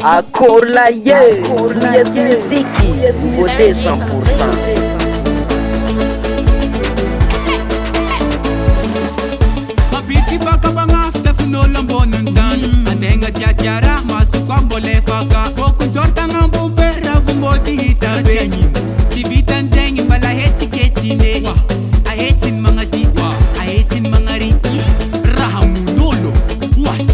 Akorlaye, Gasy Nouveauté 100%. Mapiti baka bangafta funolang bonuntan Andenga tiatiara masukang bole faka Kokun jortang ang bumpera vumboti hita benyin Tibitan zengi balaheti ketine Ahetin mga diwa, ahetin mga riti Rahamunolo, was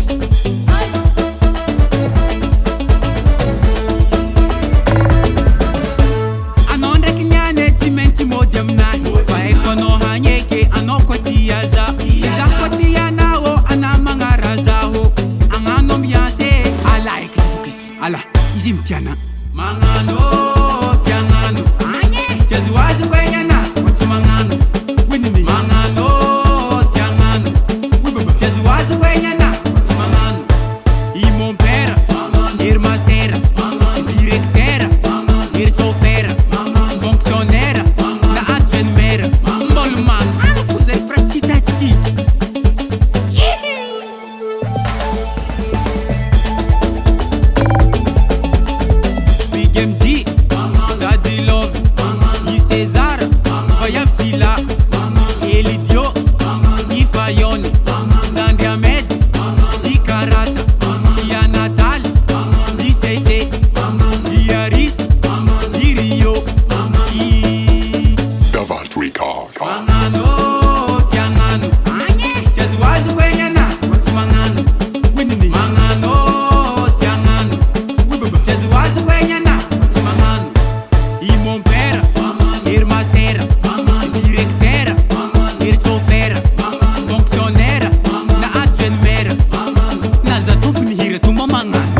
Anon rekinyane timenti modiam na Paekono hanyeke anoko tiaza Izakotia nao anamanga razaho Anganom yase ala ekibukis Ala, izim tiana Mangano, tiangano Siazuazu kwenyana, watu mangano Winimi Mangano, tiangano Siazuazu kwenyana, watu mangano Imompera, irmasera Directera, irsofera Fonctionnaire, la advenmera Mboluman, ana fuzei francitati Big MD, Daddy Love, Ni César, Vayab Sila, Elidio, Ni Fayone, Sandri Ahmed, Ni Karata, Ni Natal, Ni Sese, Ni Aris, Ni Rio, Ni Davant Record. Mangano, tiangano Siazuazu kwenyana, watu mangano Winini Mangano, tiangano Siazuazu kwenyana, watu mangano Imompera, irmasera Directera, irsofera Fonctionnaire, na advenmera Naza tupu ni hira tumamangano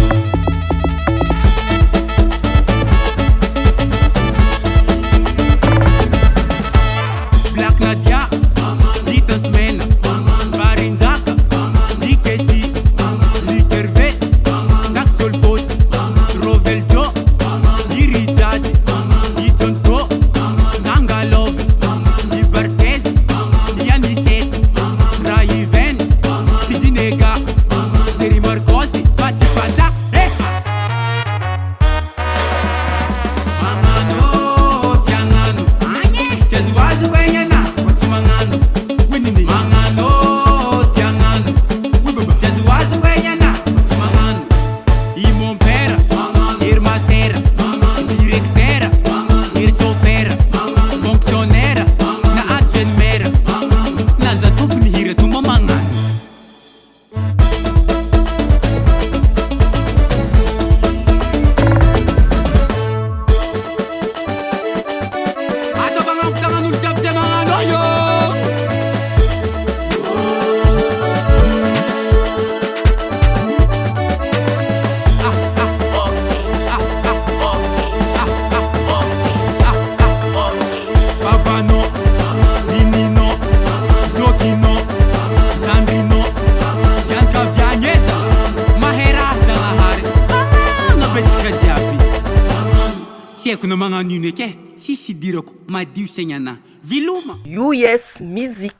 Black Nadia, Dita Smena, Barinzaka, Dikesi, Literve, Daxol Boss, Roveljo, Dirizade, Ditonto, Zangalov, Libertez, Yaniset, Raiven, Tizinega, Zeri Marcosi, Patipata, Mangano, tiangano Siazuazu kwenyana, watu mangano Winini Mangano, tiangano Siazuazu kwenyana, watu mangano Imompera, irmasera Directera, irsofera Fonctionnaire, na advenmera Naza tupu ni hira tumamangano Ato bang ang tangan uljab sa mga loyo Babano, Ninino, Zokino, Sandrino, Yanka Vianyesa, Mahera sa lahari Nabetsika diapi Sieko na mga nuneke, sisidiroko, madiu senyana Viluma US Music.